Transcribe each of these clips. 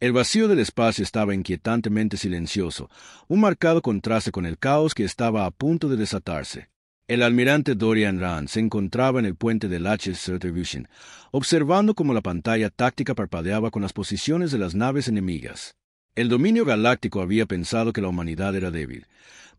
El vacío del espacio estaba inquietantemente silencioso, un marcado contraste con el caos que estaba a punto de desatarse. El almirante Dorian Rand se encontraba en el puente del HS Retribution, observando cómo la pantalla táctica parpadeaba con las posiciones de las naves enemigas. El dominio galáctico había pensado que la humanidad era débil.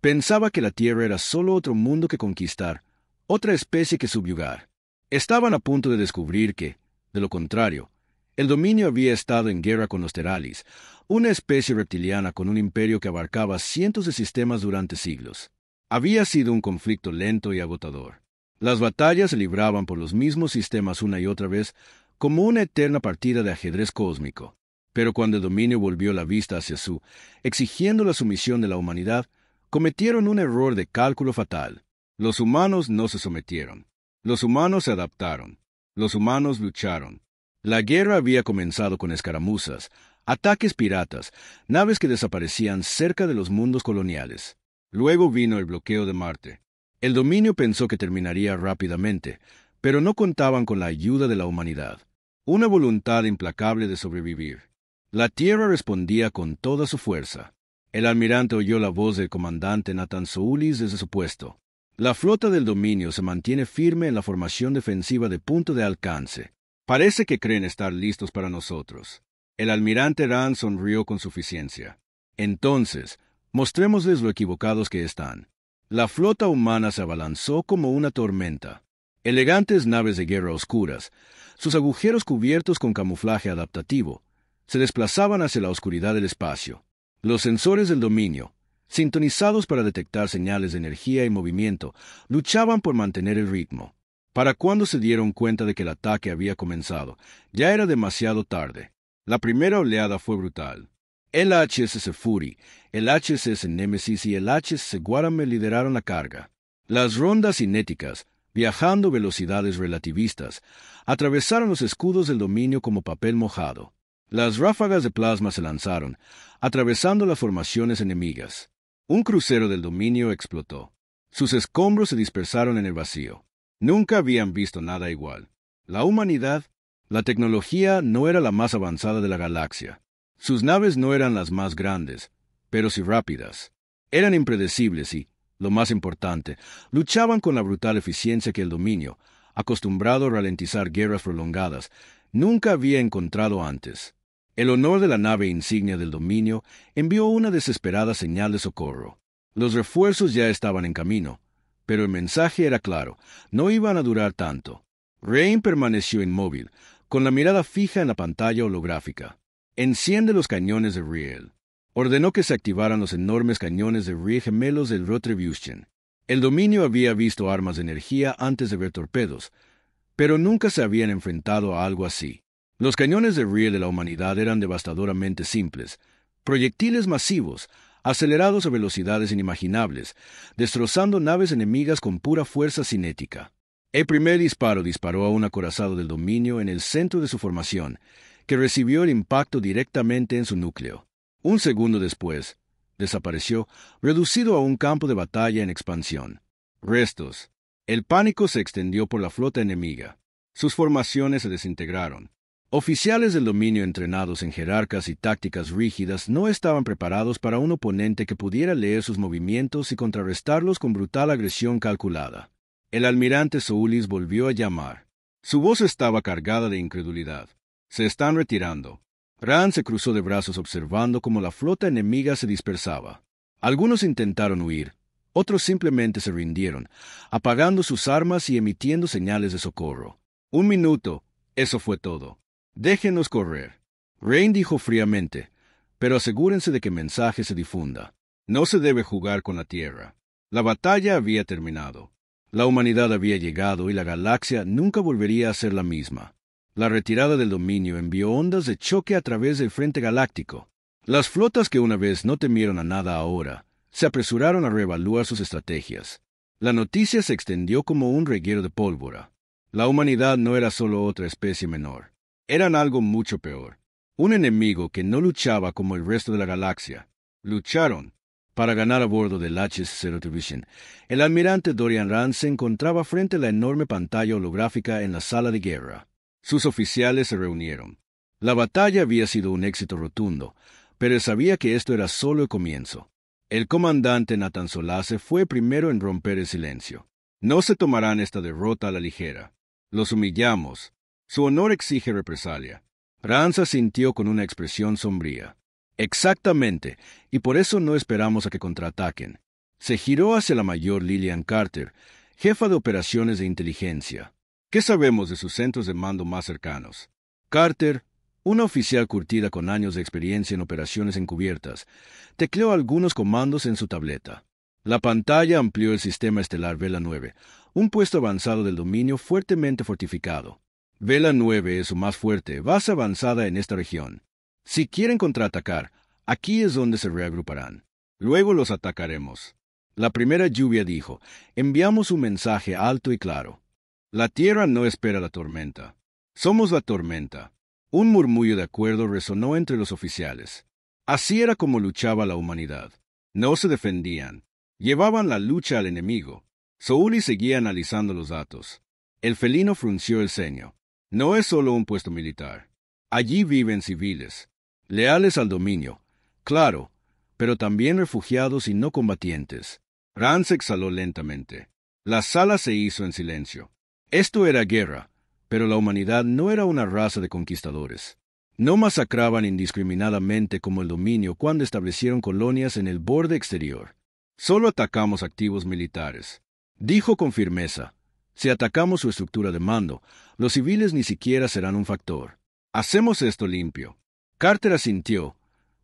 Pensaba que la Tierra era solo otro mundo que conquistar, otra especie que subyugar. Estaban a punto de descubrir que, de lo contrario, el dominio había estado en guerra con los Teralis, una especie reptiliana con un imperio que abarcaba cientos de sistemas durante siglos. Había sido un conflicto lento y agotador. Las batallas se libraban por los mismos sistemas una y otra vez, como una eterna partida de ajedrez cósmico. Pero cuando el dominio volvió la vista hacia su, exigiendo la sumisión de la humanidad, cometieron un error de cálculo fatal. Los humanos no se sometieron. Los humanos se adaptaron. Los humanos lucharon. La guerra había comenzado con escaramuzas, ataques piratas, naves que desaparecían cerca de los mundos coloniales. Luego vino el bloqueo de Marte. El dominio pensó que terminaría rápidamente, pero no contaban con la ayuda de la humanidad. Una voluntad implacable de sobrevivir. La Tierra respondía con toda su fuerza. El almirante oyó la voz del comandante Nathan Soulis desde su puesto. La flota del dominio se mantiene firme en la formación defensiva de punto de alcance. Parece que creen estar listos para nosotros. El almirante Rand sonrió con suficiencia. Entonces, mostrémosles lo equivocados que están. La flota humana se abalanzó como una tormenta. Elegantes naves de guerra oscuras, sus agujeros cubiertos con camuflaje adaptativo, se desplazaban hacia la oscuridad del espacio. Los sensores del dominio, sintonizados para detectar señales de energía y movimiento, luchaban por mantener el ritmo. Para cuando se dieron cuenta de que el ataque había comenzado, ya era demasiado tarde. La primera oleada fue brutal. El HSS Fury, el HSS Nemesis y el HSS Guarame lideraron la carga. Las rondas cinéticas, viajando velocidades relativistas, atravesaron los escudos del dominio como papel mojado. Las ráfagas de plasma se lanzaron, atravesando las formaciones enemigas. Un crucero del dominio explotó. Sus escombros se dispersaron en el vacío. Nunca habían visto nada igual. La humanidad, la tecnología no era la más avanzada de la galaxia. Sus naves no eran las más grandes, pero sí rápidas. Eran impredecibles y, lo más importante, luchaban con la brutal eficiencia que el dominio, acostumbrado a ralentizar guerras prolongadas, nunca había encontrado antes. El honor de la nave insignia del dominio envió una desesperada señal de socorro. Los refuerzos ya estaban en camino, pero el mensaje era claro, no iban a durar tanto. Rain permaneció inmóvil, con la mirada fija en la pantalla holográfica. Enciende los cañones de Riel. Ordenó que se activaran los enormes cañones de Riel gemelos del Retribution. El dominio había visto armas de energía antes de ver torpedos, pero nunca se habían enfrentado a algo así. Los cañones de Riel de la humanidad eran devastadoramente simples, proyectiles masivos, acelerados a velocidades inimaginables, destrozando naves enemigas con pura fuerza cinética. El primer disparo disparó a un acorazado del dominio en el centro de su formación, que recibió el impacto directamente en su núcleo. Un segundo después, desapareció, reducido a un campo de batalla en expansión. Restos. El pánico se extendió por la flota enemiga. Sus formaciones se desintegraron. Oficiales del dominio entrenados en jerarcas y tácticas rígidas no estaban preparados para un oponente que pudiera leer sus movimientos y contrarrestarlos con brutal agresión calculada. El almirante Soulis volvió a llamar. Su voz estaba cargada de incredulidad. Se están retirando. Rand se cruzó de brazos observando cómo la flota enemiga se dispersaba. Algunos intentaron huir, otros simplemente se rindieron, apagando sus armas y emitiendo señales de socorro. 1 minuto, eso fue todo. Déjenos correr. Rain dijo fríamente, pero asegúrense de que el mensaje se difunda. No se debe jugar con la Tierra. La batalla había terminado. La humanidad había llegado y la galaxia nunca volvería a ser la misma. La retirada del dominio envió ondas de choque a través del frente galáctico. Las flotas que una vez no temieron a nada ahora, se apresuraron a reevaluar sus estrategias. La noticia se extendió como un reguero de pólvora. La humanidad no era solo otra especie menor. Eran algo mucho peor. Un enemigo que no luchaba como el resto de la galaxia. Lucharon. Para ganar a bordo del HS Retribution, el almirante Dorian Rand se encontraba frente a la enorme pantalla holográfica en la sala de guerra. Sus oficiales se reunieron. La batalla había sido un éxito rotundo, pero sabía que esto era solo el comienzo. El comandante Nathan Solace fue primero en romper el silencio. No se tomarán esta derrota a la ligera. Los humillamos. Su honor exige represalia. Rance asintió con una expresión sombría. Exactamente, y por eso no esperamos a que contraataquen. Se giró hacia la mayor Lillian Carter, jefa de operaciones de inteligencia. ¿Qué sabemos de sus centros de mando más cercanos? Carter, una oficial curtida con años de experiencia en operaciones encubiertas, tecleó algunos comandos en su tableta. La pantalla amplió el sistema estelar Vela 9, un puesto avanzado del dominio fuertemente fortificado. Vela 9 es su más fuerte base avanzada en esta región. Si quieren contraatacar, aquí es donde se reagruparán. Luego los atacaremos. La primera lluvia dijo, enviamos un mensaje alto y claro. La tierra no espera la tormenta. Somos la tormenta. Un murmullo de acuerdo resonó entre los oficiales. Así era como luchaba la humanidad. No se defendían. Llevaban la lucha al enemigo. Souli seguía analizando los datos. El felino frunció el ceño. No es solo un puesto militar. Allí viven civiles, leales al dominio, claro, pero también refugiados y no combatientes. Rance exhaló lentamente. La sala se hizo en silencio. Esto era guerra, pero la humanidad no era una raza de conquistadores. No masacraban indiscriminadamente como el dominio cuando establecieron colonias en el borde exterior. Solo atacamos activos militares. Dijo con firmeza. Si atacamos su estructura de mando, los civiles ni siquiera serán un factor. Hacemos esto limpio. Carter asintió,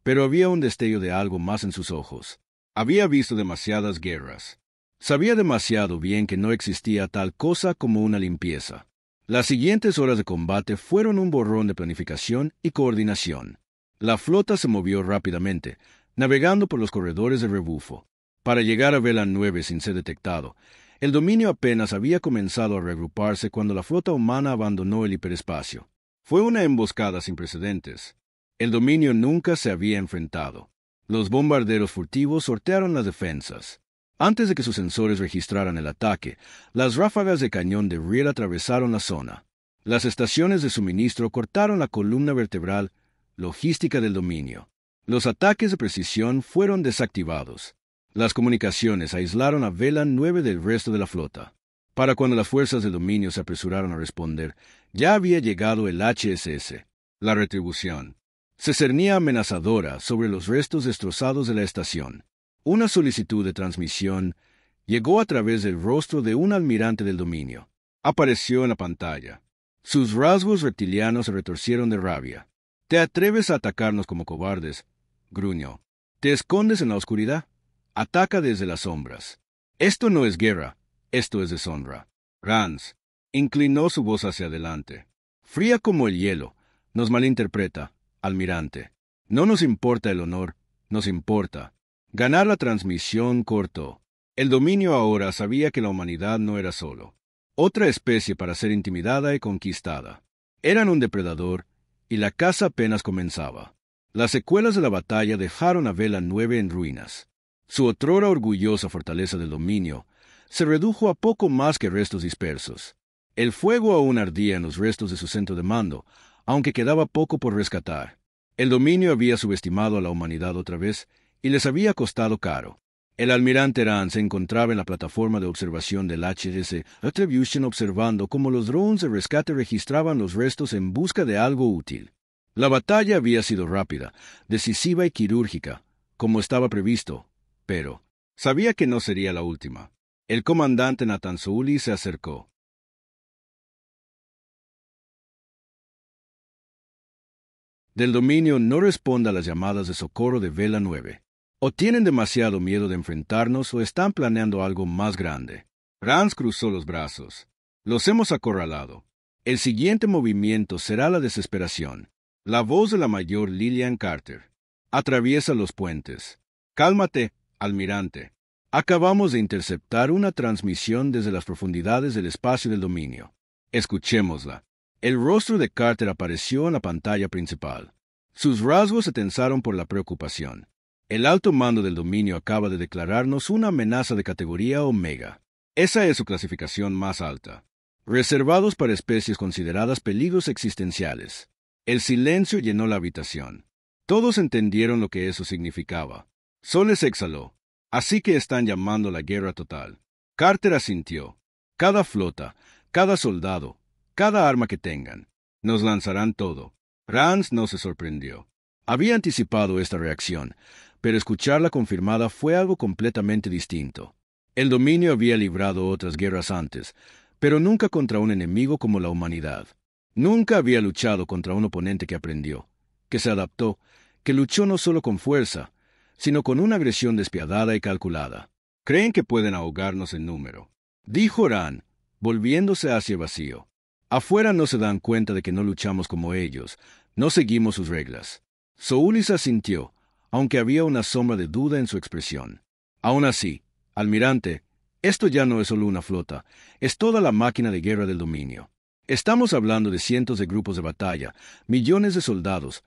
pero había un destello de algo más en sus ojos. Había visto demasiadas guerras. Sabía demasiado bien que no existía tal cosa como una limpieza. Las siguientes horas de combate fueron un borrón de planificación y coordinación. La flota se movió rápidamente, navegando por los corredores de rebufo. Para llegar a Vela 9 sin ser detectado, el dominio apenas había comenzado a reagruparse cuando la flota humana abandonó el hiperespacio. Fue una emboscada sin precedentes. El dominio nunca se había enfrentado. Los bombarderos furtivos sortearon las defensas. Antes de que sus sensores registraran el ataque, las ráfagas de cañón de Rear atravesaron la zona. Las estaciones de suministro cortaron la columna vertebral logística del dominio. Los ataques de precisión fueron desactivados. Las comunicaciones aislaron a Vela 9 del resto de la flota. Para cuando las fuerzas del dominio se apresuraron a responder, ya había llegado el HSS, la retribución. Se cernía amenazadora sobre los restos destrozados de la estación. Una solicitud de transmisión llegó a través del rostro de un almirante del dominio. Apareció en la pantalla. Sus rasgos reptilianos se retorcieron de rabia. «¿Te atreves a atacarnos como cobardes?» gruñó. «¿Te escondes en la oscuridad? Ataca desde las sombras. Esto no es guerra, esto es deshonra». Rance inclinó su voz hacia adelante. «Fría como el hielo, nos malinterpreta, almirante. No nos importa el honor, nos importa. Ganar la transmisión cortó. El dominio ahora sabía que la humanidad no era solo otra especie para ser intimidada y conquistada. Eran un depredador, y la caza apenas comenzaba. Las secuelas de la batalla dejaron a Vela 9 en ruinas. Su otrora orgullosa fortaleza del dominio se redujo a poco más que restos dispersos. El fuego aún ardía en los restos de su centro de mando, aunque quedaba poco por rescatar. El dominio había subestimado a la humanidad otra vez, y les había costado caro. El almirante Rance se encontraba en la plataforma de observación del HSS Retribution observando cómo los drones de rescate registraban los restos en busca de algo útil. La batalla había sido rápida, decisiva y quirúrgica, como estaba previsto, pero sabía que no sería la última. El comandante Nathan Souli se acercó. Del dominio no responda a las llamadas de socorro de Vela 9. O tienen demasiado miedo de enfrentarnos o están planeando algo más grande. Rance cruzó los brazos. Los hemos acorralado. El siguiente movimiento será la desesperación. La voz de la mayor Lillian Carter. Atraviesa los puentes. Cálmate, almirante. Acabamos de interceptar una transmisión desde las profundidades del espacio del dominio. Escuchémosla. El rostro de Carter apareció en la pantalla principal. Sus rasgos se tensaron por la preocupación. El alto mando del dominio acaba de declararnos una amenaza de categoría Omega. Esa es su clasificación más alta. Reservados para especies consideradas peligros existenciales. El silencio llenó la habitación. Todos entendieron lo que eso significaba. Soles exhaló. Así que están llamando la guerra total. Carter asintió. Cada flota, cada soldado, cada arma que tengan. Nos lanzarán todo. Rance no se sorprendió. Había anticipado esta reacción, pero escucharla confirmada fue algo completamente distinto. El dominio había librado otras guerras antes, pero nunca contra un enemigo como la humanidad. Nunca había luchado contra un oponente que aprendió, que se adaptó, que luchó no solo con fuerza, sino con una agresión despiadada y calculada. Creen que pueden ahogarnos en número, dijo Ran, volviéndose hacia el vacío. Afuera no se dan cuenta de que no luchamos como ellos, no seguimos sus reglas. Soulis asintió, aunque había una sombra de duda en su expresión. Aún así, almirante, esto ya no es solo una flota, es toda la máquina de guerra del dominio. Estamos hablando de cientos de grupos de batalla, millones de soldados,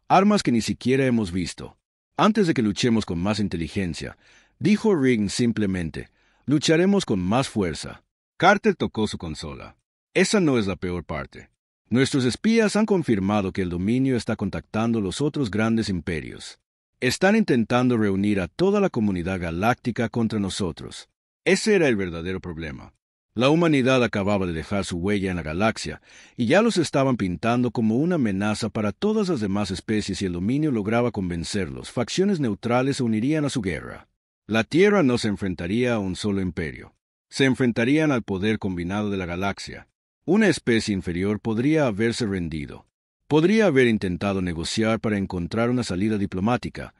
armas que ni siquiera hemos visto. Antes de que luchemos con más inteligencia, dijo Rigg simplemente, lucharemos con más fuerza. Carter tocó su consola. Esa no es la peor parte. Nuestros espías han confirmado que el dominio está contactando los otros grandes imperios. Están intentando reunir a toda la comunidad galáctica contra nosotros. Ese era el verdadero problema. La humanidad acababa de dejar su huella en la galaxia, y ya los estaban pintando como una amenaza para todas las demás especies si el dominio lograba convencerlos. Facciones neutrales se unirían a su guerra. La Tierra no se enfrentaría a un solo imperio. Se enfrentarían al poder combinado de la galaxia. Una especie inferior podría haberse rendido. Podría haber intentado negociar para encontrar una salida diplomática,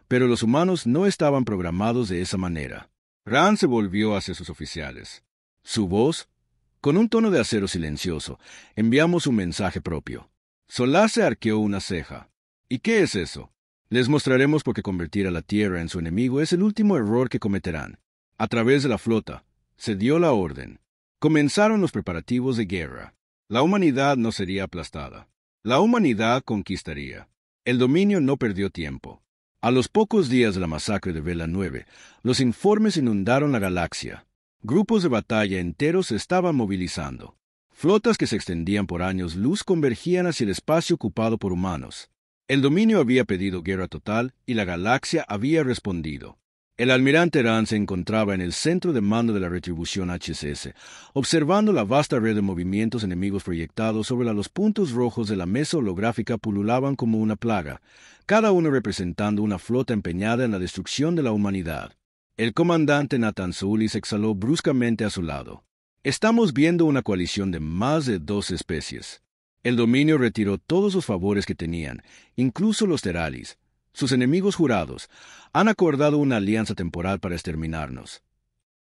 pero los humanos no estaban programados de esa manera. Ran se volvió hacia sus oficiales. Su voz, con un tono de acero silencioso, enviamos un mensaje propio. Solace arqueó una ceja. ¿Y qué es eso? Les mostraremos por qué convertir a la Tierra en su enemigo es el último error que cometerán. A través de la flota, se dio la orden. Comenzaron los preparativos de guerra. La humanidad no sería aplastada. La humanidad conquistaría. El dominio no perdió tiempo. A los pocos días de la masacre de Vela 9, los informes inundaron la galaxia. Grupos de batalla enteros se estaban movilizando. Flotas que se extendían por años luz convergían hacia el espacio ocupado por humanos. El dominio había pedido guerra total y la galaxia había respondido. El almirante Ran se encontraba en el centro de mando de la retribución HSS, observando la vasta red de movimientos enemigos proyectados sobre los puntos rojos de la mesa holográfica pululaban como una plaga, cada uno representando una flota empeñada en la destrucción de la humanidad. El comandante Nathan Soulis exhaló bruscamente a su lado. Estamos viendo una coalición de más de 2 especies. El dominio retiró todos los favores que tenían, incluso los Teralis. Sus enemigos jurados han acordado una alianza temporal para exterminarnos.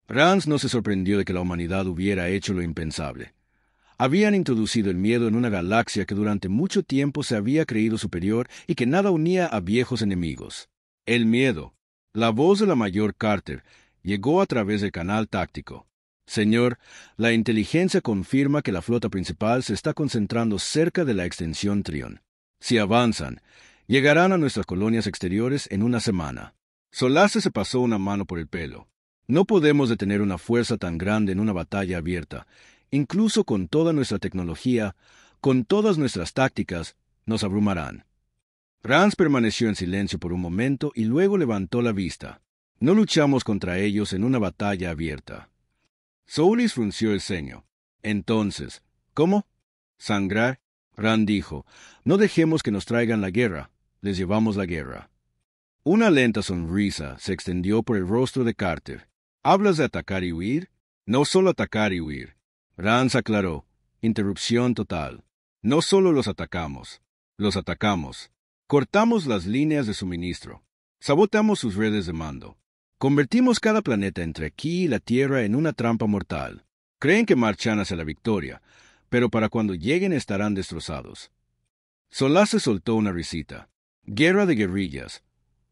Rance no se sorprendió de que la humanidad hubiera hecho lo impensable. Habían introducido el miedo en una galaxia que durante mucho tiempo se había creído superior y que nada unía a viejos enemigos. El miedo. La voz de la mayor Carter llegó a través del canal táctico. Señor, la inteligencia confirma que la flota principal se está concentrando cerca de la extensión Trion. Si avanzan, llegarán a nuestras colonias exteriores en una semana. Solace se pasó una mano por el pelo. No podemos detener una fuerza tan grande en una batalla abierta. Incluso con toda nuestra tecnología, con todas nuestras tácticas, nos abrumarán. Rance permaneció en silencio por un momento y luego levantó la vista. No luchamos contra ellos en una batalla abierta. Soulis frunció el ceño. Entonces, ¿cómo? ¿Sangrar? Rand dijo, no dejemos que nos traigan la guerra. Les llevamos la guerra. Una lenta sonrisa se extendió por el rostro de Carter. ¿Hablas de atacar y huir? No solo atacar y huir. Rance aclaró. Interrupción total. No solo los atacamos. Los atacamos. Cortamos las líneas de suministro. Saboteamos sus redes de mando. Convertimos cada planeta entre aquí y la Tierra en una trampa mortal. Creen que marchan hacia la victoria, pero para cuando lleguen estarán destrozados. Solace soltó una risita. Guerra de guerrillas,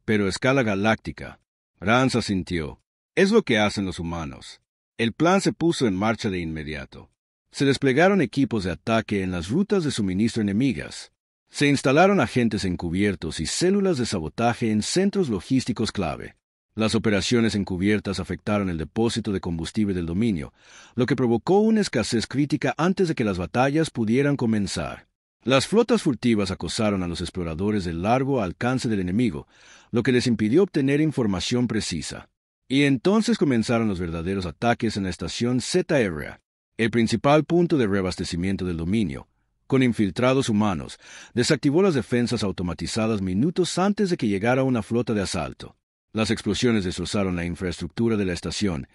pero a escala galáctica. Rance asintió. Es lo que hacen los humanos. El plan se puso en marcha de inmediato. Se desplegaron equipos de ataque en las rutas de suministro enemigas. Se instalaron agentes encubiertos y células de sabotaje en centros logísticos clave. Las operaciones encubiertas afectaron el depósito de combustible del dominio, lo que provocó una escasez crítica antes de que las batallas pudieran comenzar. Las flotas furtivas acosaron a los exploradores del largo alcance del enemigo, lo que les impidió obtener información precisa. Y entonces comenzaron los verdaderos ataques en la estación Zeta Area, el principal punto de reabastecimiento del dominio. Con infiltrados humanos, desactivó las defensas automatizadas minutos antes de que llegara una flota de asalto. Las explosiones destrozaron la infraestructura de la estación,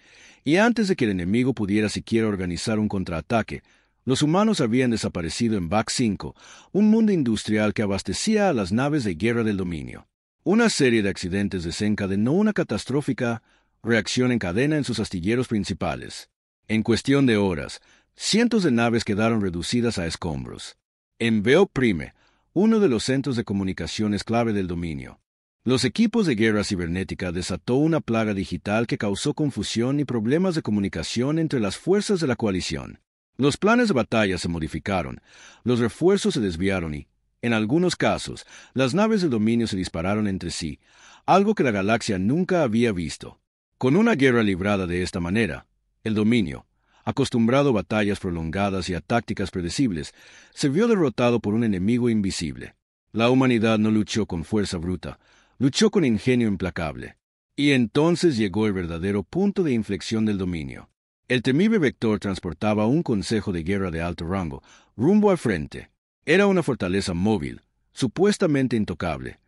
y antes de que el enemigo pudiera siquiera organizar un contraataque, los humanos habían desaparecido en Back 5, un mundo industrial que abastecía a las naves de guerra del dominio. Una serie de accidentes desencadenó una catastrófica reacción en cadena en sus astilleros principales. En cuestión de horas, cientos de naves quedaron reducidas a escombros. En Veo Prime, uno de los centros de comunicaciones clave del dominio, los equipos de guerra cibernética desató una plaga digital que causó confusión y problemas de comunicación entre las fuerzas de la coalición. Los planes de batalla se modificaron, los refuerzos se desviaron y, en algunos casos, las naves del dominio se dispararon entre sí, algo que la galaxia nunca había visto. Con una guerra librada de esta manera, el dominio, acostumbrado a batallas prolongadas y a tácticas predecibles, se vio derrotado por un enemigo invisible. La humanidad no luchó con fuerza bruta, luchó con ingenio implacable. Y entonces llegó el verdadero punto de inflexión del dominio. El temible Vector transportaba un consejo de guerra de alto rango, rumbo al frente. Era una fortaleza móvil, supuestamente intocable,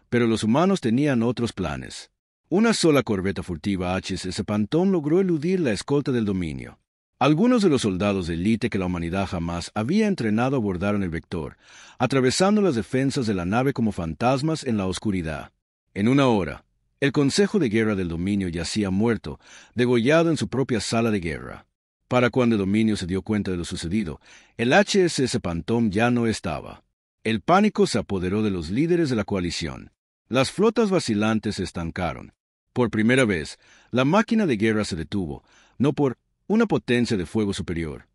pero los humanos tenían otros planes. Una sola corbeta furtiva HSS Phantom logró eludir la escolta del dominio. Algunos de los soldados de élite que la humanidad jamás había entrenado abordaron el Vector, atravesando las defensas de la nave como fantasmas en la oscuridad. En una hora, el Consejo de Guerra del Dominio yacía muerto, degollado en su propia sala de guerra. Para cuando el Dominio se dio cuenta de lo sucedido, el HSS Phantom ya no estaba. El pánico se apoderó de los líderes de la coalición. Las flotas vacilantes se estancaron. Por primera vez, la máquina de guerra se detuvo, no por una potencia de fuego superior.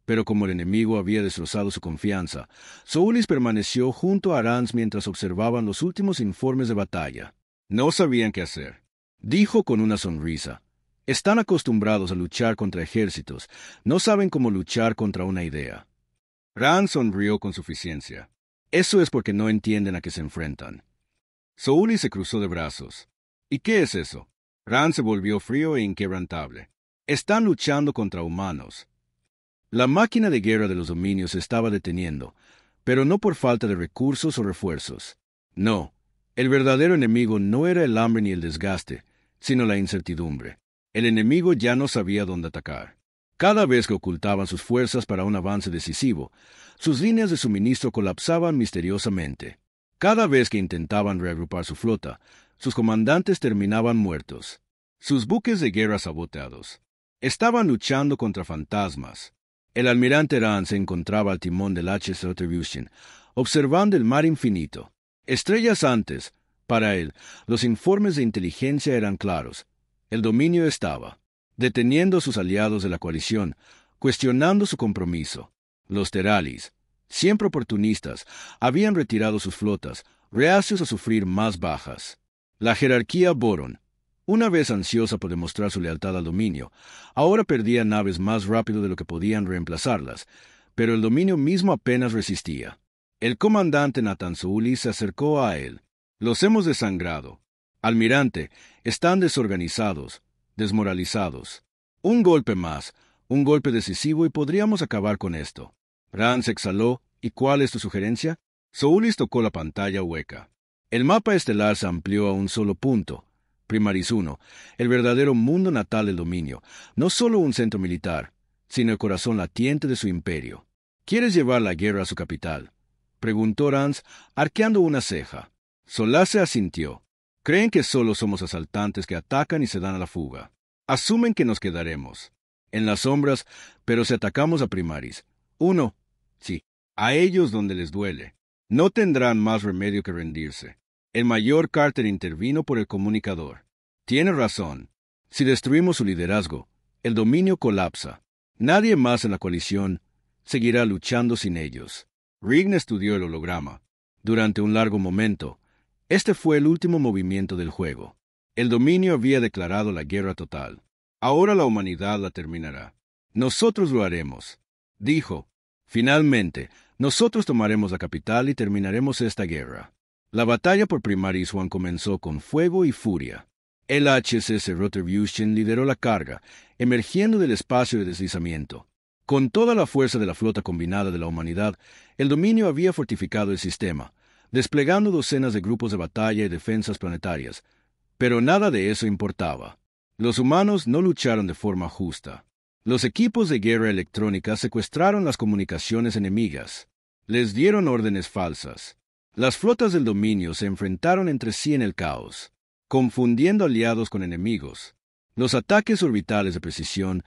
Pero como el enemigo había destrozado su confianza, Soulis permaneció junto a Arans mientras observaban los últimos informes de batalla. No sabían qué hacer. Dijo con una sonrisa. Están acostumbrados a luchar contra ejércitos, no saben cómo luchar contra una idea. Rand sonrió con suficiencia. Eso es porque no entienden a qué se enfrentan. Soulis se cruzó de brazos. ¿Y qué es eso? Rand se volvió frío e inquebrantable. Están luchando contra humanos. La máquina de guerra de los dominios se estaba deteniendo, pero no por falta de recursos o refuerzos. No, el verdadero enemigo no era el hambre ni el desgaste, sino la incertidumbre. El enemigo ya no sabía dónde atacar. Cada vez que ocultaban sus fuerzas para un avance decisivo, sus líneas de suministro colapsaban misteriosamente. Cada vez que intentaban reagrupar su flota, sus comandantes terminaban muertos. Sus buques de guerra saboteados. Estaban luchando contra fantasmas. El almirante Rand se encontraba al timón del HSS Retribution, observando el mar infinito. Estrellas antes, para él, los informes de inteligencia eran claros. El dominio estaba deteniendo a sus aliados de la coalición, cuestionando su compromiso. Los Teralis, siempre oportunistas, habían retirado sus flotas, reacios a sufrir más bajas. La jerarquía Boron, una vez ansiosa por demostrar su lealtad al dominio, ahora perdía naves más rápido de lo que podían reemplazarlas, pero el dominio mismo apenas resistía. El comandante Nathan Soulis se acercó a él. Los hemos desangrado. Almirante, están desorganizados, desmoralizados. Un golpe más, un golpe decisivo y podríamos acabar con esto. Rand se exhaló. ¿Y cuál es tu sugerencia? Soulis tocó la pantalla hueca. El mapa estelar se amplió a un solo punto. Primaris 1, el verdadero mundo natal del dominio, no solo un centro militar, sino el corazón latiente de su imperio. ¿Quieres llevar la guerra a su capital?, preguntó Rance, arqueando una ceja. Solace asintió. Creen que solo somos asaltantes que atacan y se dan a la fuga. Asumen que nos quedaremos en las sombras, pero si atacamos a Primaris, sí, a ellos donde les duele, no tendrán más remedio que rendirse. El mayor Carter intervino por el comunicador. Tiene razón. Si destruimos su liderazgo, el dominio colapsa. Nadie más en la coalición seguirá luchando sin ellos. Rign estudió el holograma. Durante un largo momento, este fue el último movimiento del juego. El dominio había declarado la guerra total. Ahora la humanidad la terminará. Nosotros lo haremos, dijo. Finalmente, Nosotros tomaremos la capital y terminaremos esta guerra. La batalla por Primariswan comenzó con fuego y furia. El HSS Rotervusten lideró la carga, emergiendo del espacio de deslizamiento. Con toda la fuerza de la flota combinada de la humanidad, el dominio había fortificado el sistema, desplegando docenas de grupos de batalla y defensas planetarias. Pero nada de eso importaba. Los humanos no lucharon de forma justa. Los equipos de guerra electrónica secuestraron las comunicaciones enemigas. Les dieron órdenes falsas. Las flotas del dominio se enfrentaron entre sí en el caos, confundiendo aliados con enemigos. Los ataques orbitales de precisión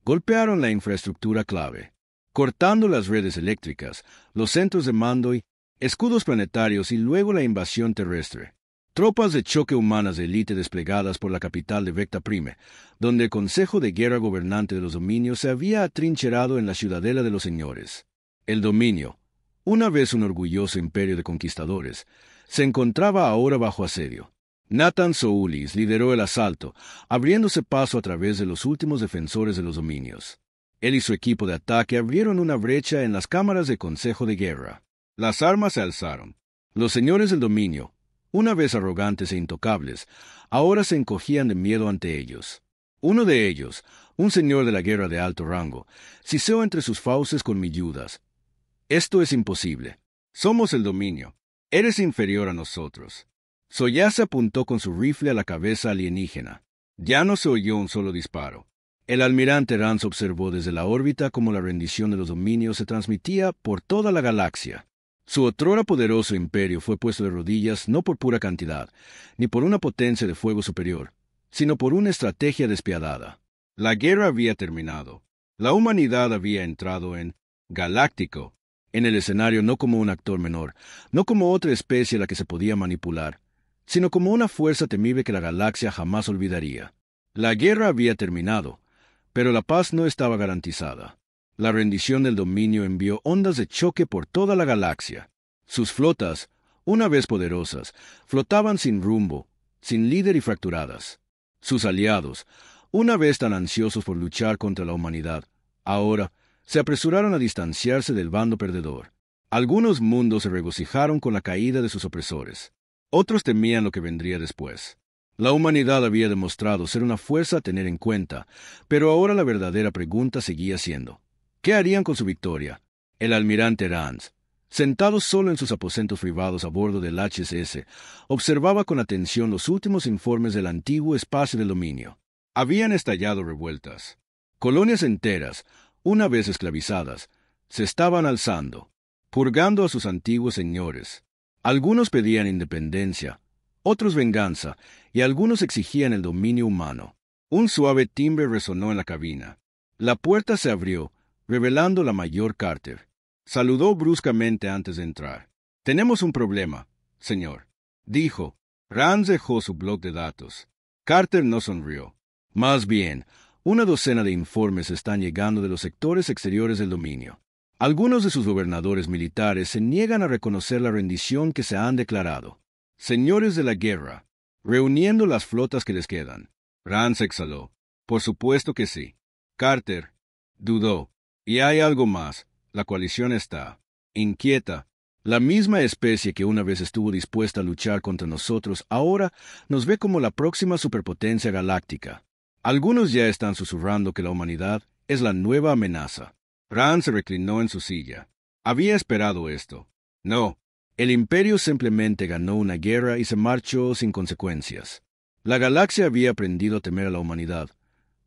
golpearon la infraestructura clave, cortando las redes eléctricas, los centros de mando y escudos planetarios y luego la invasión terrestre. Tropas de choque humanas de élite desplegadas por la capital de Vecta Prime, donde el Consejo de Guerra Gobernante de los Dominios se había atrincherado en la ciudadela de los señores. El dominio, una vez un orgulloso imperio de conquistadores, se encontraba ahora bajo asedio. Nathan Soulis lideró el asalto, abriéndose paso a través de los últimos defensores de los dominios. Él y su equipo de ataque abrieron una brecha en las cámaras del Consejo de Guerra. Las armas se alzaron. Los señores del dominio, una vez arrogantes e intocables, ahora se encogían de miedo ante ellos. Uno de ellos, un señor de la guerra de alto rango, siseó entre sus fauces colmilludas. «Esto es imposible. Somos el dominio. Eres inferior a nosotros». Soyasa apuntó con su rifle a la cabeza alienígena. Ya no se oyó un solo disparo. El almirante Rance observó desde la órbita cómo la rendición de los dominios se transmitía por toda la galaxia. Su otrora poderoso imperio fue puesto de rodillas no por pura cantidad, ni por una potencia de fuego superior, sino por una estrategia despiadada. La guerra había terminado. La humanidad había entrado en Galáctico, en el escenario no como un actor menor, no como otra especie a la que se podía manipular, sino como una fuerza temible que la galaxia jamás olvidaría. La guerra había terminado, pero la paz no estaba garantizada. La rendición del dominio envió ondas de choque por toda la galaxia. Sus flotas, una vez poderosas, flotaban sin rumbo, sin líder y fracturadas. Sus aliados, una vez tan ansiosos por luchar contra la humanidad, ahora se apresuraron a distanciarse del bando perdedor. Algunos mundos se regocijaron con la caída de sus opresores. Otros temían lo que vendría después. La humanidad había demostrado ser una fuerza a tener en cuenta, pero ahora la verdadera pregunta seguía siendo: ¿qué harían con su victoria? El almirante Rance, sentado solo en sus aposentos privados a bordo del HSS, observaba con atención los últimos informes del antiguo espacio del dominio. Habían estallado revueltas. Colonias enteras, una vez esclavizadas, se estaban alzando, purgando a sus antiguos señores. Algunos pedían independencia, otros venganza, y algunos exigían el dominio humano. Un suave timbre resonó en la cabina. La puerta se abrió, revelando la mayor Carter. Saludó bruscamente antes de entrar. «Tenemos un problema, señor», dijo. Rance dejó su bloc de datos. Carter no sonrió. «Más bien, una docena de informes están llegando de los sectores exteriores del dominio. Algunos de sus gobernadores militares se niegan a reconocer la rendición que se han declarado. Señores de la guerra, reuniendo las flotas que les quedan». Rance exhaló. «Por supuesto que sí». Carter dudó. «Y hay algo más. La coalición está inquieta. La misma especie que una vez estuvo dispuesta a luchar contra nosotros ahora nos ve como la próxima superpotencia galáctica. Algunos ya están susurrando que la humanidad es la nueva amenaza». Rance se reclinó en su silla. Había esperado esto. No, el imperio simplemente ganó una guerra y se marchó sin consecuencias. La galaxia había aprendido a temer a la humanidad,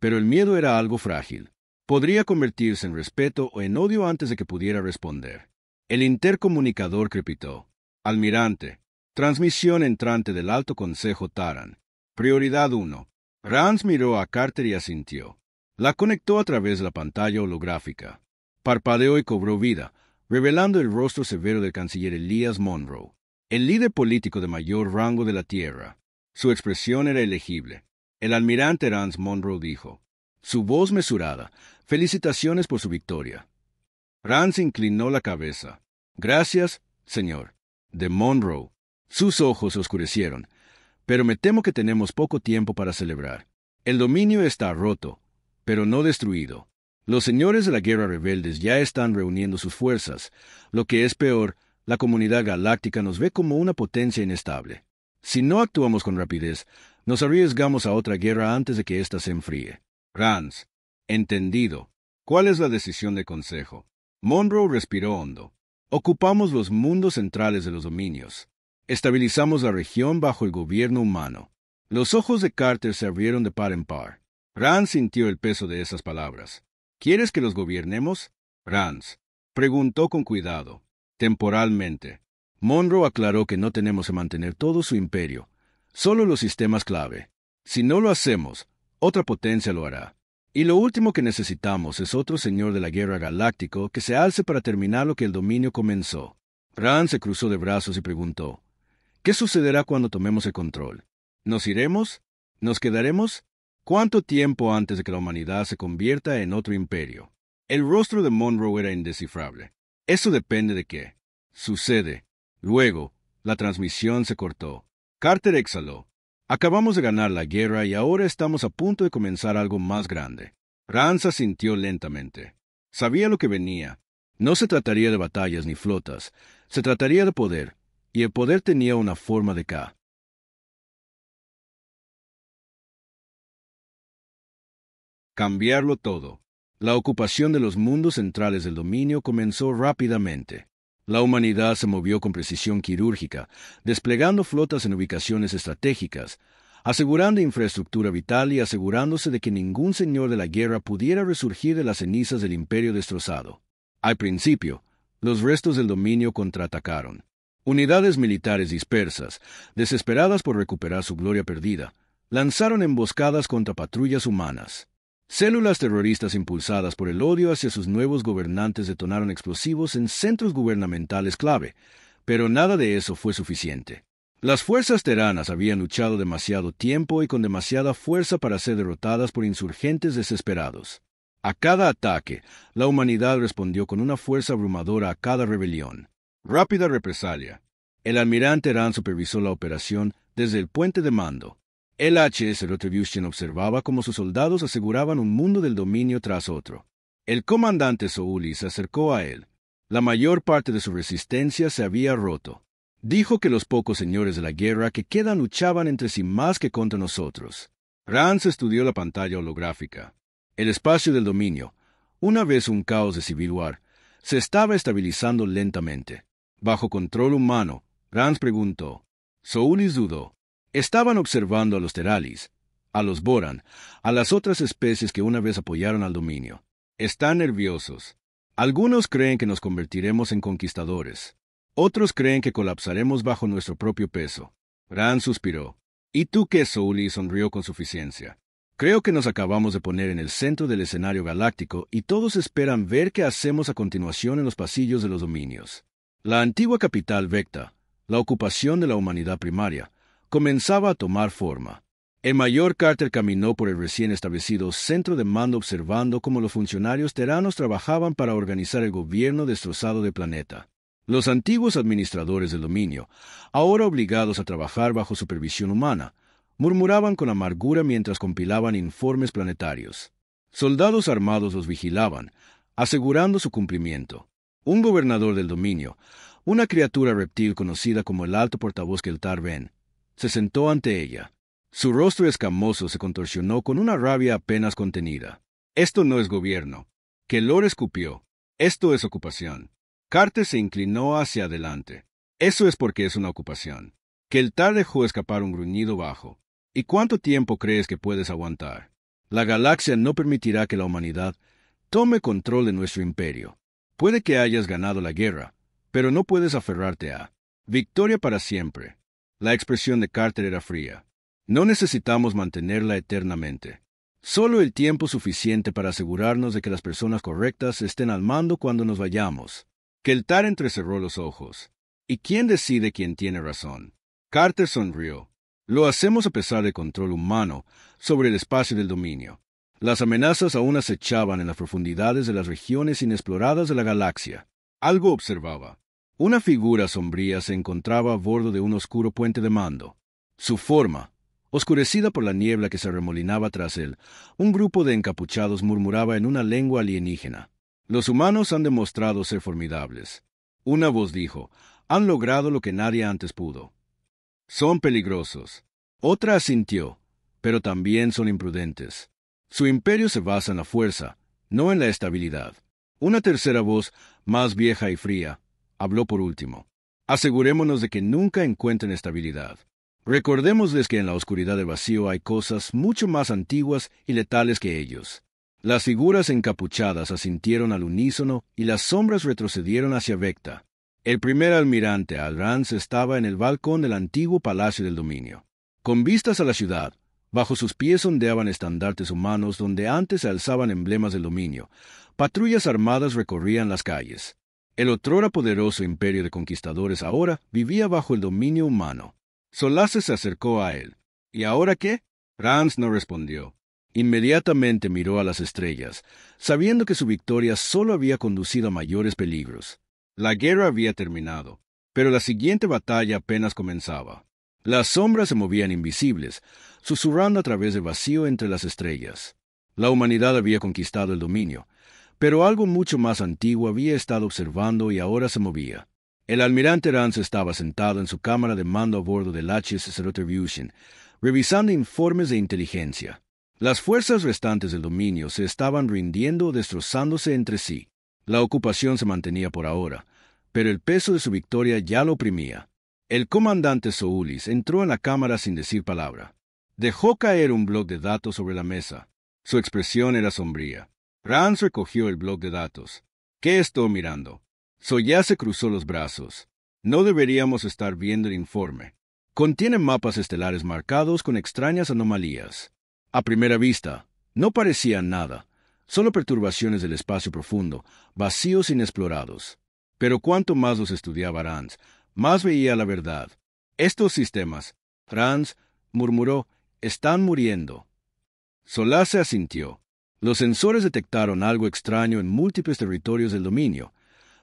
pero el miedo era algo frágil. Podría convertirse en respeto o en odio antes de que pudiera responder. El intercomunicador crepitó. «Almirante, transmisión entrante del Alto Consejo Taran. Prioridad 1. Rance miró a Carter y asintió. La conectó a través de la pantalla holográfica. Parpadeó y cobró vida, revelando el rostro severo del canciller Elias Monroe, el líder político de mayor rango de la Tierra. Su expresión era elegible. El almirante Rance Monroe dijo, su voz mesurada: «Felicitaciones por su victoria». Rance inclinó la cabeza. «Gracias, señor». De Monroe. Sus ojos se oscurecieron. «Pero me temo que tenemos poco tiempo para celebrar. El dominio está roto, pero no destruido. Los señores de la guerra rebeldes ya están reuniendo sus fuerzas. Lo que es peor, la comunidad galáctica nos ve como una potencia inestable. Si no actuamos con rapidez, nos arriesgamos a otra guerra antes de que ésta se enfríe. Rance. Entendido. ¿Cuál es la decisión del Consejo? Monroe respiró hondo. Ocupamos los mundos centrales de los dominios. Estabilizamos la región bajo el gobierno humano. Los ojos de Carter se abrieron de par en par. Rance sintió el peso de esas palabras. ¿Quieres que los gobiernemos? Rance preguntó con cuidado. Temporalmente. Monroe aclaró que no tenemos que mantener todo su imperio, solo los sistemas clave. Si no lo hacemos, otra potencia lo hará. Y lo último que necesitamos es otro señor de la guerra galáctico que se alce para terminar lo que el dominio comenzó. Rance se cruzó de brazos y preguntó, ¿qué sucederá cuando tomemos el control? ¿Nos iremos? ¿Nos quedaremos? ¿Cuánto tiempo antes de que la humanidad se convierta en otro imperio? El rostro de Monroe era indescifrable. Eso depende de qué sucede. Luego, la transmisión se cortó. Carter exhaló. Acabamos de ganar la guerra y ahora estamos a punto de comenzar algo más grande. Rance asintió lentamente. Sabía lo que venía. No se trataría de batallas ni flotas. Se trataría de poder. Y el poder tenía una forma de K. Cambiarlo todo. La ocupación de los mundos centrales del dominio comenzó rápidamente. La humanidad se movió con precisión quirúrgica, desplegando flotas en ubicaciones estratégicas, asegurando infraestructura vital y asegurándose de que ningún señor de la guerra pudiera resurgir de las cenizas del imperio destrozado. Al principio, los restos del dominio contraatacaron. Unidades militares dispersas, desesperadas por recuperar su gloria perdida, lanzaron emboscadas contra patrullas humanas. Células terroristas impulsadas por el odio hacia sus nuevos gobernantes detonaron explosivos en centros gubernamentales clave, pero nada de eso fue suficiente. Las fuerzas teranas habían luchado demasiado tiempo y con demasiada fuerza para ser derrotadas por insurgentes desesperados. A cada ataque, la humanidad respondió con una fuerza abrumadora a cada rebelión. Rápida represalia. El almirante Rand supervisó la operación desde el puente de mando. El HS Retribution observaba cómo sus soldados aseguraban un mundo del dominio tras otro. El comandante Souli se acercó a él. La mayor parte de su resistencia se había roto. Dijo que los pocos señores de la guerra que quedan luchaban entre sí más que contra nosotros. Rance estudió la pantalla holográfica. El espacio del dominio, una vez un caos de Civil War, se estaba estabilizando lentamente. Bajo control humano, Rance preguntó. Soulis dudó. Estaban observando a los Teralis, a los Boran, a las otras especies que una vez apoyaron al dominio. Están nerviosos. Algunos creen que nos convertiremos en conquistadores. Otros creen que colapsaremos bajo nuestro propio peso. Rand suspiró. ¿Y tú qué, Souli? Sonrió con suficiencia. Creo que nos acabamos de poner en el centro del escenario galáctico y todos esperan ver qué hacemos a continuación en los pasillos de los dominios. La antigua capital Vecta, la ocupación de la humanidad primaria, comenzaba a tomar forma. El mayor Carter caminó por el recién establecido centro de mando observando cómo los funcionarios teranos trabajaban para organizar el gobierno destrozado del planeta. Los antiguos administradores del dominio, ahora obligados a trabajar bajo supervisión humana, murmuraban con amargura mientras compilaban informes planetarios. Soldados armados los vigilaban, asegurando su cumplimiento. Un gobernador del dominio, una criatura reptil conocida como el Alto Portavoz Keltar Ben, se sentó ante ella. Su rostro escamoso se contorsionó con una rabia apenas contenida. Esto no es gobierno. Kelor escupió. Esto es ocupación. Carter se inclinó hacia adelante. Eso es porque es una ocupación. Keltar dejó escapar un gruñido bajo. ¿Y cuánto tiempo crees que puedes aguantar? La galaxia no permitirá que la humanidad tome control de nuestro imperio. Puede que hayas ganado la guerra, pero no puedes aferrarte a victoria para siempre. La expresión de Carter era fría. No necesitamos mantenerla eternamente. Solo el tiempo suficiente para asegurarnos de que las personas correctas estén al mando cuando nos vayamos. Keltar entrecerró los ojos. ¿Y quién decide quién tiene razón? Carter sonrió. Lo hacemos a pesar del control humano sobre el espacio del dominio. Las amenazas aún acechaban en las profundidades de las regiones inexploradas de la galaxia. Algo observaba. Una figura sombría se encontraba a bordo de un oscuro puente de mando. Su forma, Oscurecida por la niebla que se arremolinaba tras él, un grupo de encapuchados murmuraba en una lengua alienígena. Los humanos han demostrado ser formidables. Una voz dijo, han logrado lo que nadie antes pudo. Son peligrosos. Otra asintió, pero también son imprudentes. Su imperio se basa en la fuerza, no en la estabilidad. Una tercera voz, más vieja y fría, habló por último. Asegurémonos de que nunca encuentren estabilidad. Recordémosles que en la oscuridad del vacío hay cosas mucho más antiguas y letales que ellos. Las figuras encapuchadas asintieron al unísono y las sombras retrocedieron hacia Vecta. El primer almirante Al-Rance estaba en el balcón del antiguo Palacio del Dominio. Con vistas a la ciudad, bajo sus pies ondeaban estandartes humanos donde antes se alzaban emblemas del dominio. Patrullas armadas recorrían las calles. El otrora poderoso imperio de conquistadores ahora vivía bajo el dominio humano. Solace se acercó a él. ¿Y ahora qué? Rance no respondió. Inmediatamente miró a las estrellas, sabiendo que su victoria solo había conducido a mayores peligros. La guerra había terminado, pero la siguiente batalla apenas comenzaba. Las sombras se movían invisibles, susurrando a través del vacío entre las estrellas. La humanidad había conquistado el dominio, pero algo mucho más antiguo había estado observando y ahora se movía. El almirante Rance estaba sentado en su cámara de mando a bordo del HSS Retribution, revisando informes de inteligencia. Las fuerzas restantes del dominio se estaban rindiendo o destrozándose entre sí. La ocupación se mantenía por ahora, pero el peso de su victoria ya lo oprimía. El comandante Soulis entró en la cámara sin decir palabra. Dejó caer un bloc de datos sobre la mesa. Su expresión era sombría. Rance recogió el bloc de datos. ¿Qué estoy mirando? Solace cruzó los brazos. No deberíamos estar viendo el informe. Contiene mapas estelares marcados con extrañas anomalías. A primera vista, no parecían nada, solo perturbaciones del espacio profundo, vacíos inexplorados. Pero cuanto más los estudiaba Rance, más veía la verdad. Estos sistemas, Rance murmuró, están muriendo. Solace asintió. Los sensores detectaron algo extraño en múltiples territorios del dominio.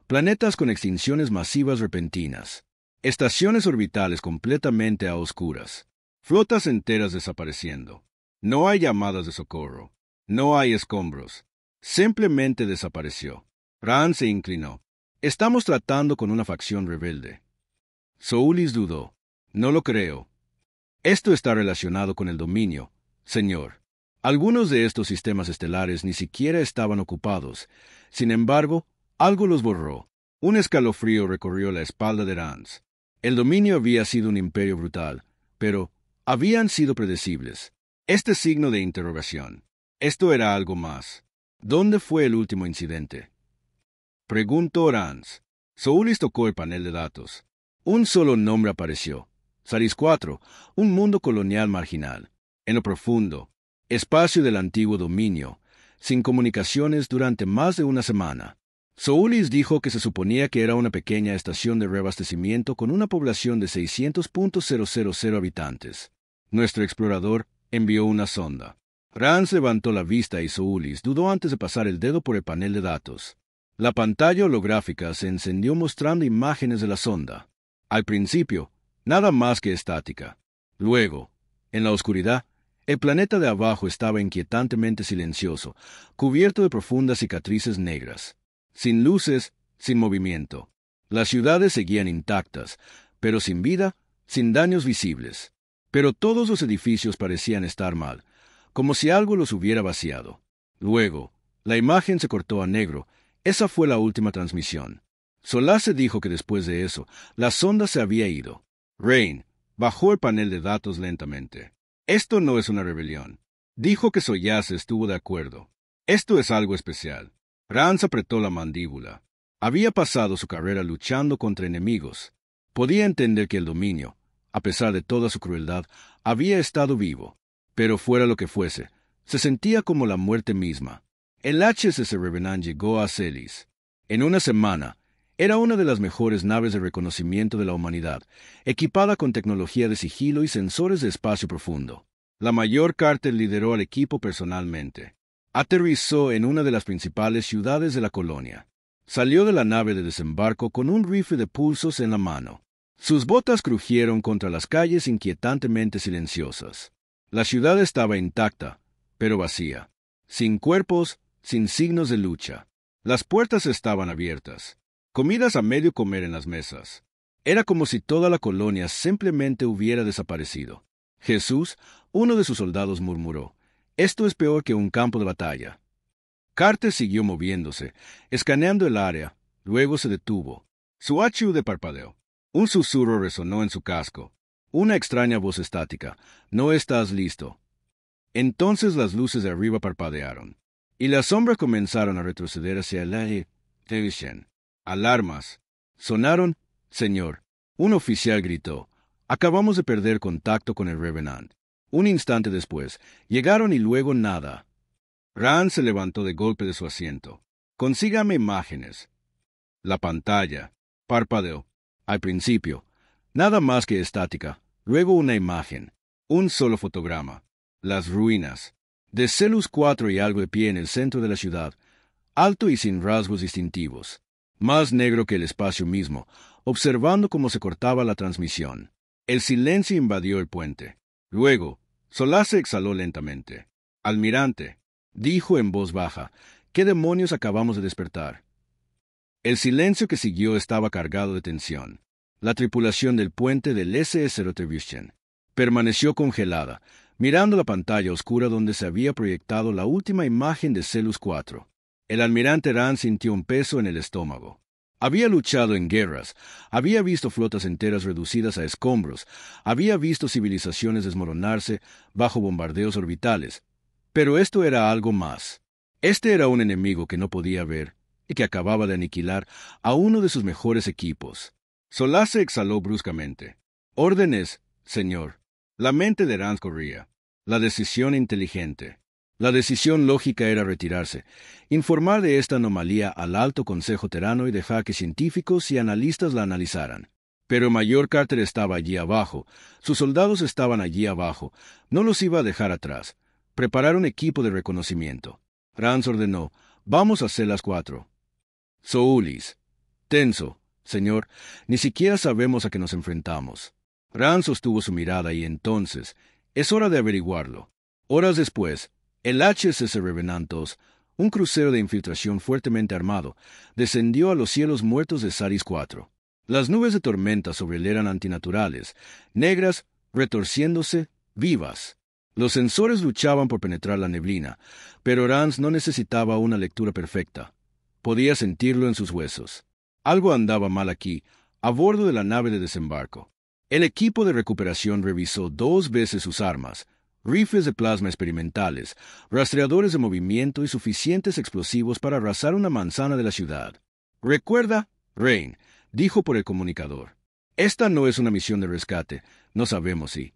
Planetas con extinciones masivas repentinas. Estaciones orbitales completamente a oscuras. Flotas enteras desapareciendo. No hay llamadas de socorro. No hay escombros. Simplemente desapareció. Rance se inclinó. Estamos tratando con una facción rebelde. Soulis dudó. No lo creo. Esto está relacionado con el dominio, señor. Algunos de estos sistemas estelares ni siquiera estaban ocupados. Sin embargo, algo los borró. Un escalofrío recorrió la espalda de Rance. El dominio había sido un imperio brutal, pero habían sido predecibles. Este signo de interrogación. Esto era algo más. ¿Dónde fue el último incidente? Preguntó Rance. Soulis tocó el panel de datos. Un solo nombre apareció. Saris IV, un mundo colonial marginal. En lo profundo, espacio del antiguo dominio, sin comunicaciones durante más de una semana. Soulis dijo que se suponía que era una pequeña estación de reabastecimiento con una población de 600.000 habitantes. Nuestro explorador envió una sonda. Rance levantó la vista y Soulis dudó antes de pasar el dedo por el panel de datos. La pantalla holográfica se encendió mostrando imágenes de la sonda. Al principio, nada más que estática. Luego, en la oscuridad, el planeta de abajo estaba inquietantemente silencioso, cubierto de profundas cicatrices negras. Sin luces, sin movimiento. Las ciudades seguían intactas, pero sin vida, sin daños visibles. Pero todos los edificios parecían estar mal, como si algo los hubiera vaciado. Luego, la imagen se cortó a negro. Esa fue la última transmisión. Solace dijo que después de eso, la sonda se había ido. Rain bajó el panel de datos lentamente. Esto no es una rebelión. Dijo que Solace estuvo de acuerdo. Esto es algo especial. Rance apretó la mandíbula. Había pasado su carrera luchando contra enemigos. Podía entender que el dominio, a pesar de toda su crueldad, había estado vivo. Pero fuera lo que fuese, se sentía como la muerte misma. El HSS Revenant llegó a Celis. En una semana, era una de las mejores naves de reconocimiento de la humanidad, equipada con tecnología de sigilo y sensores de espacio profundo. La mayor Carter lideró al equipo personalmente. Aterrizó en una de las principales ciudades de la colonia. Salió de la nave de desembarco con un rifle de pulsos en la mano. Sus botas crujieron contra las calles inquietantemente silenciosas. La ciudad estaba intacta, pero vacía. Sin cuerpos, sin signos de lucha. Las puertas estaban abiertas. Comidas a medio comer en las mesas. Era como si toda la colonia simplemente hubiera desaparecido. Jesús, uno de sus soldados, murmuró: «Esto es peor que un campo de batalla». Carter siguió moviéndose, escaneando el área. Luego se detuvo. Su HUD parpadeó. Un susurro resonó en su casco. Una extraña voz estática: «No estás listo». Entonces las luces de arriba parpadearon, y las sombras comenzaron a retroceder hacia el área. Televisión. Alarmas. Sonaron. «Señor», un oficial gritó, «acabamos de perder contacto con el Revenant». Un instante después, llegaron y luego nada. Rand se levantó de golpe de su asiento. «Consígame imágenes». La pantalla parpadeó. Al principio, nada más que estática. Luego una imagen. Un solo fotograma. Las ruinas. De Celus 4 y algo de pie en el centro de la ciudad. Alto y sin rasgos distintivos. Más negro que el espacio mismo, observando cómo se cortaba la transmisión. El silencio invadió el puente. Luego, Solase exhaló lentamente. «Almirante», dijo en voz baja, «¿qué demonios acabamos de despertar?» El silencio que siguió estaba cargado de tensión. La tripulación del puente del SS Rotterdam permaneció congelada, mirando la pantalla oscura donde se había proyectado la última imagen de Celus 4. El almirante Rand sintió un peso en el estómago. Había luchado en guerras, había visto flotas enteras reducidas a escombros, había visto civilizaciones desmoronarse bajo bombardeos orbitales. Pero esto era algo más. Este era un enemigo que no podía ver y que acababa de aniquilar a uno de sus mejores equipos. Solase exhaló bruscamente. «Órdenes, señor». La mente de Rand corría. La decisión inteligente. La decisión lógica era retirarse, informar de esta anomalía al Alto Consejo Terrano y dejar que científicos y analistas la analizaran. Pero Mayor Carter estaba allí abajo, sus soldados estaban allí abajo, no los iba a dejar atrás. Preparar un equipo de reconocimiento. Rand ordenó: «Vamos a Celus 4». Soulis. «Tenso, señor, ni siquiera sabemos a qué nos enfrentamos». Rand sostuvo su mirada y entonces: «Es hora de averiguarlo». Horas después, el HSS Revenant II, un crucero de infiltración fuertemente armado, descendió a los cielos muertos de Saris 4. Las nubes de tormenta sobre él eran antinaturales, negras, retorciéndose, vivas. Los sensores luchaban por penetrar la neblina, pero Rand no necesitaba una lectura perfecta. Podía sentirlo en sus huesos. Algo andaba mal aquí, a bordo de la nave de desembarco. El equipo de recuperación revisó 2 veces sus armas, rifles de plasma experimentales, rastreadores de movimiento y suficientes explosivos para arrasar una manzana de la ciudad. «Recuerda, Rain», dijo por el comunicador, «esta no es una misión de rescate, no sabemos si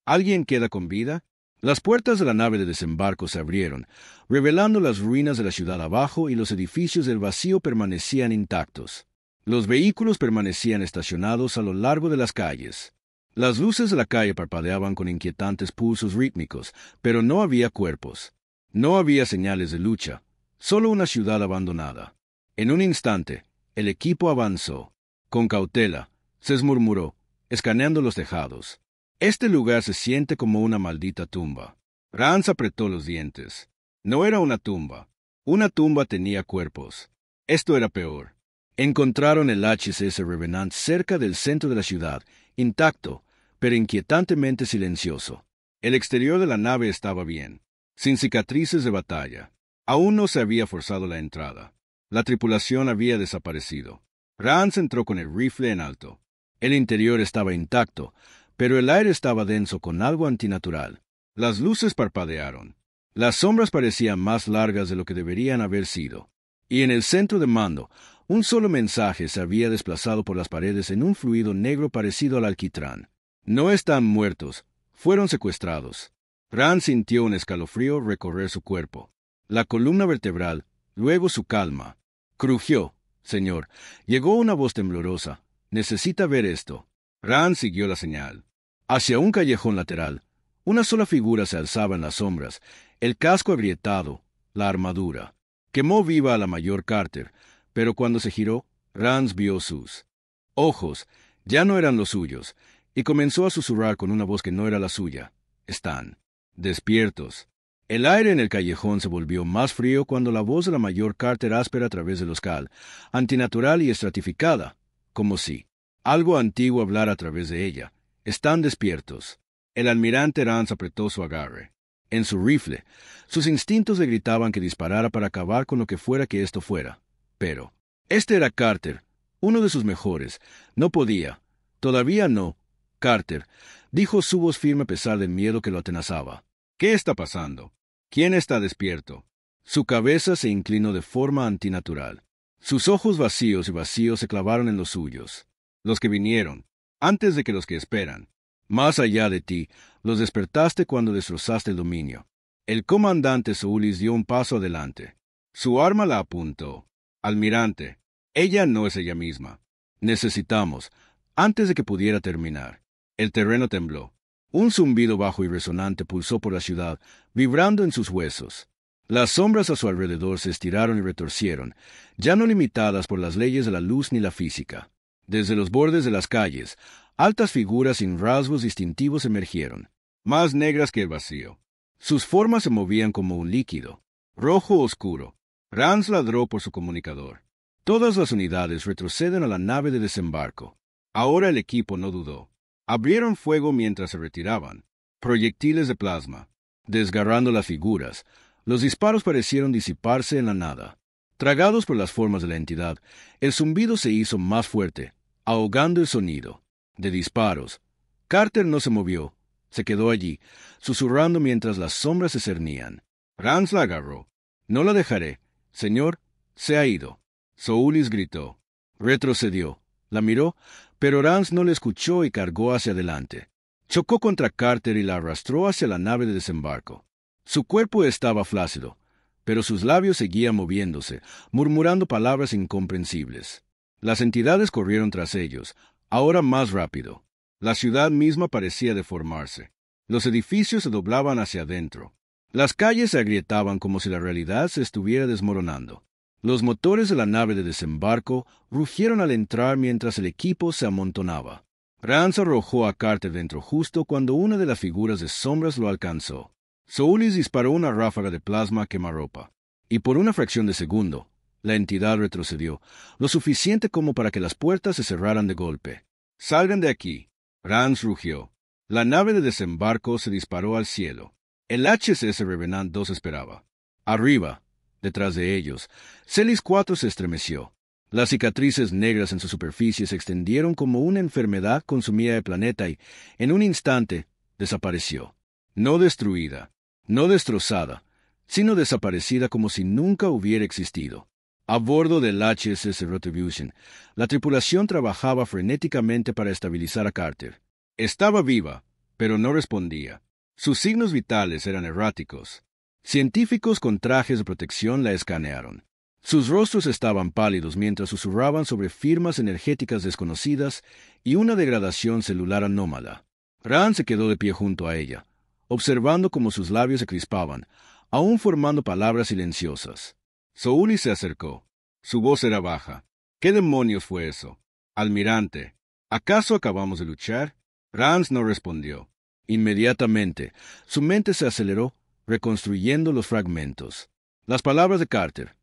¿alguien queda con vida?». Las puertas de la nave de desembarco se abrieron, revelando las ruinas de la ciudad abajo, y los edificios del vacío permanecían intactos. Los vehículos permanecían estacionados a lo largo de las calles. Las luces de la calle parpadeaban con inquietantes pulsos rítmicos, pero no había cuerpos. No había señales de lucha, solo una ciudad abandonada. En un instante, el equipo avanzó. Con cautela, se murmuró, escaneando los tejados. «Este lugar se siente como una maldita tumba». Rand apretó los dientes. No era una tumba. Una tumba tenía cuerpos. Esto era peor. Encontraron el HSS Revenant cerca del centro de la ciudad, intacto, pero inquietantemente silencioso. El exterior de la nave estaba bien, sin cicatrices de batalla. Aún no se había forzado la entrada. La tripulación había desaparecido. Rand entró con el rifle en alto. El interior estaba intacto, pero el aire estaba denso con algo antinatural. Las luces parpadearon. Las sombras parecían más largas de lo que deberían haber sido. Y en el centro de mando, un solo mensaje se había desplazado por las paredes en un fluido negro parecido al alquitrán. «No están muertos, fueron secuestrados». Rand sintió un escalofrío recorrer su cuerpo. La columna vertebral, luego su calma. Crujió. «Señor», llegó una voz temblorosa, «necesita ver esto». Rand siguió la señal. Hacia un callejón lateral, una sola figura se alzaba en las sombras, el casco agrietado, la armadura. Quemó viva a la Mayor Carter, pero cuando se giró, Rand vio sus ojos, ya no eran los suyos, y comenzó a susurrar con una voz que no era la suya. Están despiertos. El aire en el callejón se volvió más frío cuando la voz de la mayor Carter áspera a través del hoscal, antinatural y estratificada, como si algo antiguo hablara a través de ella. Están despiertos. El almirante Rance apretó su agarre. En su rifle, sus instintos le gritaban que disparara para acabar con lo que fuera que esto fuera. Pero este era Carter, uno de sus mejores. No podía. Todavía no. Carter, dijo su voz firme a pesar del miedo que lo atenazaba. ¿Qué está pasando? ¿Quién está despierto? Su cabeza se inclinó de forma antinatural. Sus ojos vacíos y vacíos se clavaron en los suyos. Los que vinieron, antes de que los que esperan. Más allá de ti, los despertaste cuando destrozaste el dominio. El comandante Soulis dio un paso adelante. Su arma la apuntó. Almirante, ella no es ella misma. Necesitamos, antes de que pudiera terminar. El terreno tembló. Un zumbido bajo y resonante pulsó por la ciudad, vibrando en sus huesos. Las sombras a su alrededor se estiraron y retorcieron, ya no limitadas por las leyes de la luz ni la física. Desde los bordes de las calles, altas figuras sin rasgos distintivos emergieron, más negras que el vacío. Sus formas se movían como un líquido, rojo oscuro. Rance ladró por su comunicador. Todas las unidades retroceden a la nave de desembarco. Ahora el equipo no dudó. Abrieron fuego mientras se retiraban. Proyectiles de plasma, desgarrando las figuras. Los disparos parecieron disiparse en la nada. Tragados por las formas de la entidad, el zumbido se hizo más fuerte, ahogando el sonido. De disparos. Carter no se movió. Se quedó allí, susurrando mientras las sombras se cernían. Rance la agarró. No la dejaré. Señor, se ha ido. Soulis gritó. Retrocedió. La miró, pero Rance no le escuchó y cargó hacia adelante. Chocó contra Carter y la arrastró hacia la nave de desembarco. Su cuerpo estaba flácido, pero sus labios seguían moviéndose, murmurando palabras incomprensibles. Las entidades corrieron tras ellos, ahora más rápido. La ciudad misma parecía deformarse. Los edificios se doblaban hacia adentro. Las calles se agrietaban como si la realidad se estuviera desmoronando. Los motores de la nave de desembarco rugieron al entrar mientras el equipo se amontonaba. Rance arrojó a Carter dentro justo cuando una de las figuras de sombras lo alcanzó. Soulis disparó una ráfaga de plasma quemarropa, y por una fracción de segundo, la entidad retrocedió, lo suficiente como para que las puertas se cerraran de golpe. «¡Salgan de aquí!» Rance rugió. La nave de desembarco se disparó al cielo. El HSS Revenant II esperaba. Arriba, detrás de ellos, Celis 4 se estremeció. Las cicatrices negras en su superficie se extendieron como una enfermedad consumía el planeta y, en un instante, desapareció. No destruida, no destrozada, sino desaparecida como si nunca hubiera existido. A bordo del HSS Retribution, la tripulación trabajaba frenéticamente para estabilizar a Carter. Estaba viva, pero no respondía. Sus signos vitales eran erráticos. Científicos con trajes de protección la escanearon. Sus rostros estaban pálidos mientras susurraban sobre firmas energéticas desconocidas y una degradación celular anómala. Rance se quedó de pie junto a ella, observando cómo sus labios se crispaban, aún formando palabras silenciosas. Soulis se acercó. Su voz era baja. ¿Qué demonios fue eso? Almirante, ¿acaso acabamos de luchar? Rance no respondió. Inmediatamente, su mente se aceleró, reconstruyendo los fragmentos. Las palabras de Carter.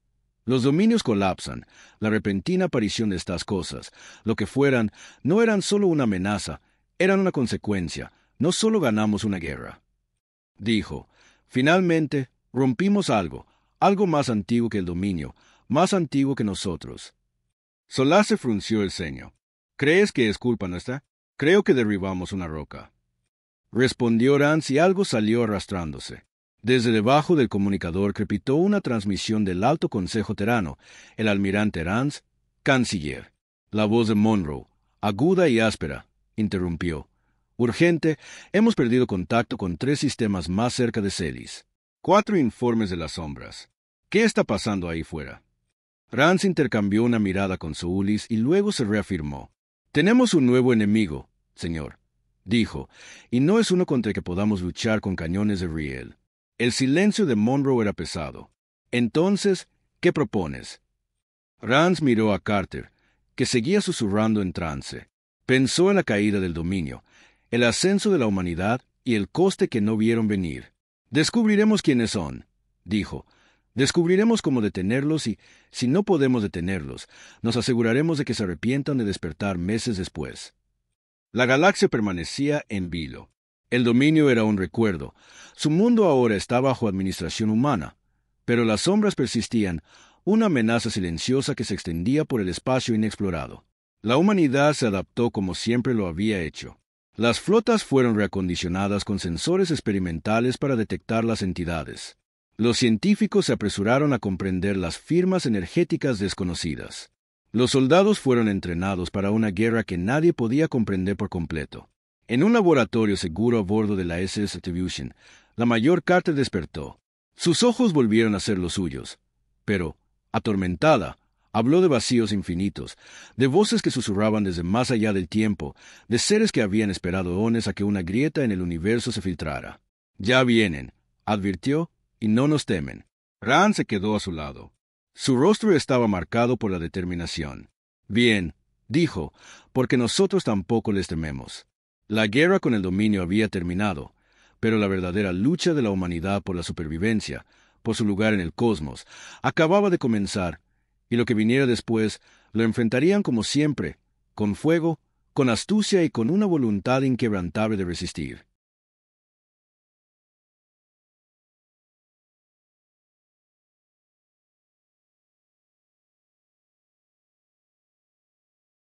Los dominios colapsan. La repentina aparición de estas cosas, lo que fueran, no eran solo una amenaza, eran una consecuencia. No solo ganamos una guerra. Dijo, finalmente, rompimos algo más antiguo que el dominio, más antiguo que nosotros. Solace frunció el ceño. ¿Crees que es culpa nuestra? Creo que derribamos una roca. Respondió Rance y algo salió arrastrándose. Desde debajo del comunicador crepitó una transmisión del Alto Consejo Terrano, el almirante Rance, canciller. La voz de Monroe, aguda y áspera, interrumpió. Urgente, hemos perdido contacto con 3 sistemas más cerca de Celis. 4 informes de las sombras. ¿Qué está pasando ahí fuera? Rance intercambió una mirada con Soulis y luego se reafirmó. Tenemos un nuevo enemigo, señor, dijo, y no es uno contra el que podamos luchar con cañones de riel. El silencio de Monroe era pesado. Entonces, ¿qué propones? Rance miró a Carter, que seguía susurrando en trance. Pensó en la caída del dominio, el ascenso de la humanidad y el coste que no vieron venir. Descubriremos quiénes son, dijo. Descubriremos cómo detenerlos y, si no podemos detenerlos, nos aseguraremos de que se arrepientan de despertar meses después. La galaxia permanecía en vilo. El dominio era un recuerdo. Su mundo ahora está bajo administración humana. Pero las sombras persistían, una amenaza silenciosa que se extendía por el espacio inexplorado. La humanidad se adaptó como siempre lo había hecho. Las flotas fueron reacondicionadas con sensores experimentales para detectar las entidades. Los científicos se apresuraron a comprender las firmas energéticas desconocidas. Los soldados fueron entrenados para una guerra que nadie podía comprender por completo. En un laboratorio seguro a bordo de la SS Tribulation, la mayor Carter despertó. Sus ojos volvieron a ser los suyos, pero, atormentada, habló de vacíos infinitos, de voces que susurraban desde más allá del tiempo, de seres que habían esperado eones a que una grieta en el universo se filtrara. «Ya vienen», advirtió, «y no nos temen». Rand se quedó a su lado. Su rostro estaba marcado por la determinación. «Bien», dijo, «porque nosotros tampoco les tememos». La guerra con el dominio había terminado, pero la verdadera lucha de la humanidad por la supervivencia, por su lugar en el cosmos, acababa de comenzar, y lo que viniera después lo enfrentarían como siempre, con fuego, con astucia y con una voluntad inquebrantable de resistir.